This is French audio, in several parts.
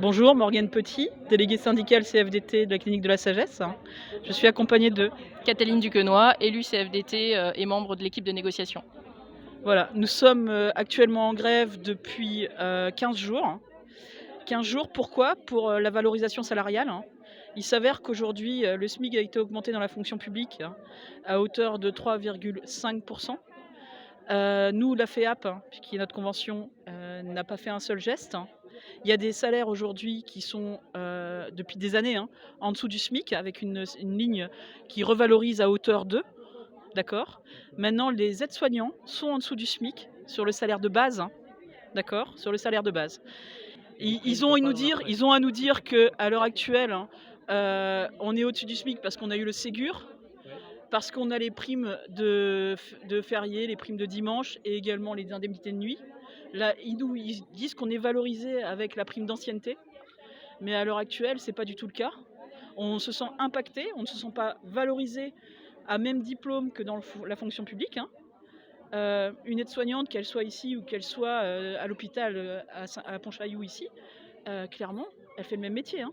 Bonjour, Morgane Petit, déléguée syndicale CFDT de la clinique de la Sagesse. Je suis accompagnée de... Catherine Duquenois, élue CFDT et membre de l'équipe de négociation. Voilà, nous sommes actuellement en grève depuis 15 jours. 15 jours, pourquoi? Pour la valorisation salariale. Il s'avère qu'aujourd'hui, le SMIC a été augmenté dans la fonction publique à hauteur de 3,5%. Nous, la FEAP, qui est notre convention, n'a pas fait un seul geste. Il y a des salaires aujourd'hui qui sont, depuis des années, en dessous du SMIC, avec une ligne qui revalorise à hauteur de, d'accord. Maintenant, les aides-soignants sont en dessous du SMIC sur le salaire de base, d'accord, sur le salaire de base. Ils ont à nous dire qu'à l'heure actuelle, on est au-dessus du SMIC parce qu'on a eu le Ségur, parce qu'on a les primes de fériés, les primes de dimanche et également les indemnités de nuit. Là, ils disent qu'on est valorisé avec la prime d'ancienneté, mais à l'heure actuelle, c'est pas du tout le cas. On se sent impacté, on ne se sent pas valorisé à même diplôme que dans la fonction publique. Une aide-soignante, qu'elle soit ici ou qu'elle soit à l'hôpital à Pontchaillou ici, clairement, elle fait le même métier.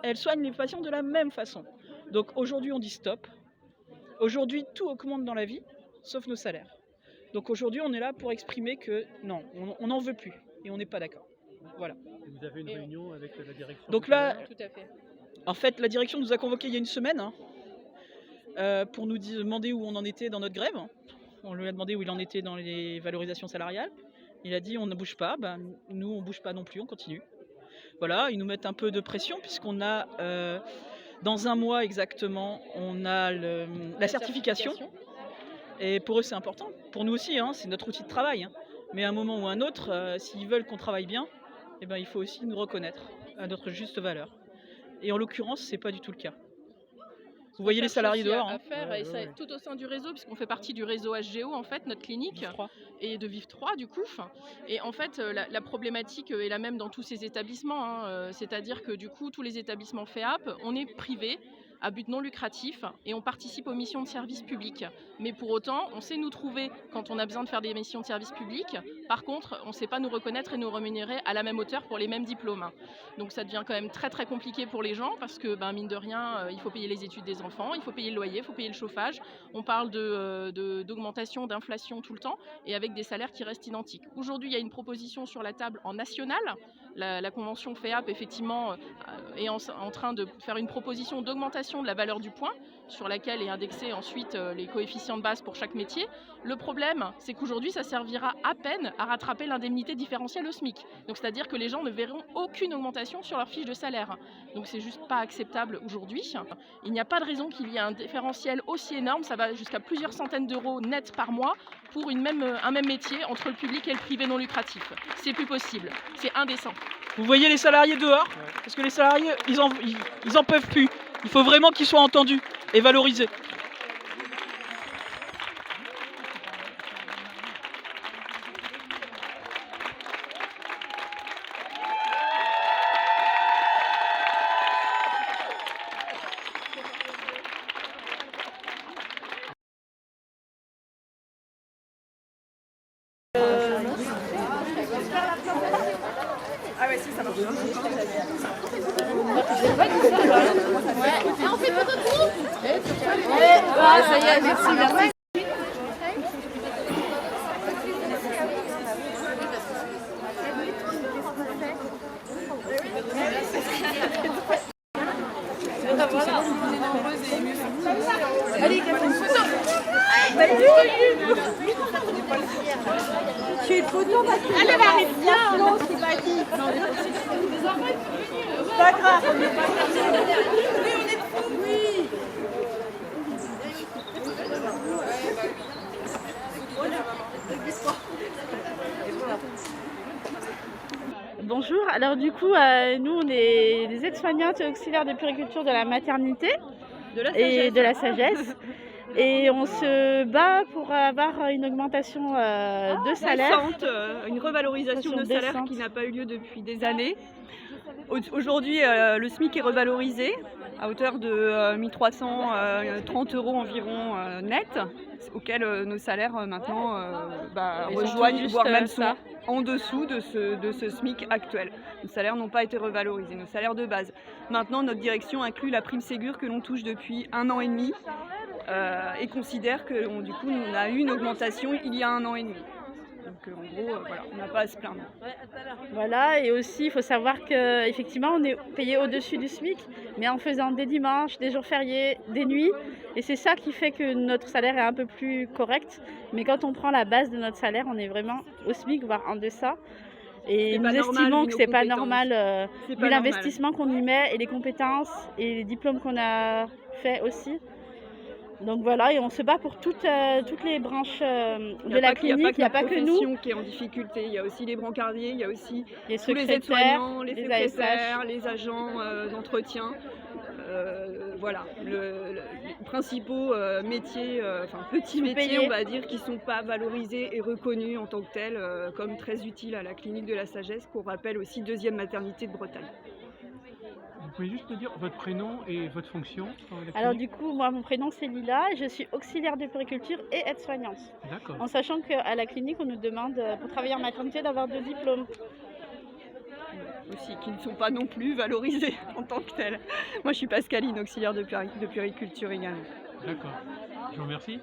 Elle soigne les patients de la même façon. Donc aujourd'hui, on dit stop. Aujourd'hui, tout augmente dans la vie, sauf nos salaires. Donc aujourd'hui, on est là pour exprimer que non, on n'en veut plus et on n'est pas d'accord. Voilà. Et vous avez une réunion avec la direction? Donc là, Tout à fait. En fait, la direction nous a convoqués il y a une semaine pour nous demander où on en était dans notre grève. On lui a demandé où il en était dans les valorisations salariales. Il a dit on ne bouge pas, nous on ne bouge pas non plus, on continue. Voilà, ils nous mettent un peu de pression puisqu'on a, dans un mois exactement, on a la certification. Et pour eux c'est important, pour nous aussi, c'est notre outil de travail. Mais à un moment ou à un autre, s'ils veulent qu'on travaille bien, il faut aussi nous reconnaître à notre juste valeur. Et en l'occurrence, c'est pas du tout le cas. Vous voyez les salariés dehors. À faire, et ça, tout au sein du réseau, puisqu'on fait partie du réseau HGO, en fait, notre clinique, et de Vive 3 du coup. Et en fait, la problématique est la même dans tous ces établissements. C'est-à-dire que du coup, tous les établissements FEAP, on est privés, à but non lucratif, et on participe aux missions de service public. Mais pour autant, on sait nous trouver quand on a besoin de faire des missions de service public. Par contre, on ne sait pas nous reconnaître et nous rémunérer à la même hauteur pour les mêmes diplômes. Donc ça devient quand même très très compliqué pour les gens parce que mine de rien, il faut payer les études des enfants, il faut payer le loyer, il faut payer le chauffage. On parle d'augmentation, d'inflation tout le temps et avec des salaires qui restent identiques. Aujourd'hui, il y a une proposition sur la table en national. La convention FEAP, effectivement, est en train de faire une proposition d'augmentation de la valeur du point sur laquelle est indexé ensuite les coefficients de base pour chaque métier. Le problème, c'est qu'aujourd'hui, ça servira à peine à rattraper l'indemnité différentielle au SMIC. Donc, c'est-à-dire que les gens ne verront aucune augmentation sur leur fiche de salaire. Donc, c'est juste pas acceptable aujourd'hui. Il n'y a pas de raison qu'il y ait un différentiel aussi énorme. Ça va jusqu'à plusieurs centaines d'euros net par mois pour un même métier entre le public et le privé non lucratif. C'est plus possible. C'est indécent. Vous voyez les salariés dehors? Parce que les salariés, ils en peuvent plus. Il faut vraiment qu'ils soient entendus et valorisés. Ah ouais, si, ça marche. On fait photo de groupe. Ça y est, merci. Allez, Catherine, photo. Tu es photo parce que elle arrive bien. Non, c'est pas qui. Pas grave. Oui, on est fous. Oui. Bonjour, alors du coup, nous on est des aides-soignantes et auxiliaires de puériculture de la maternité et de la sagesse. Et on se bat pour avoir une augmentation de salaire. Une revalorisation de salaire qui n'a pas eu lieu depuis des années. Aujourd'hui, le SMIC est revalorisé à hauteur de 1330 € environ net, auquel nos salaires maintenant rejoignent, voire même sont en dessous de ce SMIC actuel. Nos salaires n'ont pas été revalorisés, nos salaires de base. Maintenant, notre direction inclut la prime Ségur que l'on touche depuis 1 an et demi et considère que du coup, on a eu une augmentation il y a 1 an et demi. Donc en gros, voilà, on n'a pas à se plaindre. Voilà, et aussi il faut savoir qu'effectivement on est payé au-dessus du SMIC, mais en faisant des dimanches, des jours fériés, des nuits, et c'est ça qui fait que notre salaire est un peu plus correct. Mais quand on prend la base de notre salaire, on est vraiment au SMIC, voire en deçà. Et nous estimons que c'est pas normal, vu l'investissement qu'on y met et les compétences et les diplômes qu'on a fait aussi. Donc voilà, et on se bat pour toutes les branches de la clinique. Il n'y a pas que nous qui est en difficulté. Il y a aussi les brancardiers, il y a aussi les tous les aides-soignants, les secrétaires, les agents d'entretien. Voilà, les principaux métiers, petits métiers, on va dire, qui ne sont pas valorisés et reconnus en tant que tels comme très utiles à la clinique de la Sagesse, qu'on rappelle aussi 2e maternité de Bretagne. Vous pouvez juste me dire votre prénom et votre fonction? Alors du coup, moi mon prénom c'est Lila, je suis auxiliaire de puériculture et aide-soignante. D'accord. En sachant qu'à la clinique on nous demande pour travailler en maternité d'avoir 2 diplômes. Aussi, qui ne sont pas non plus valorisés en tant que tels. Moi je suis Pascaline, auxiliaire de puériculture également. D'accord. Je vous remercie.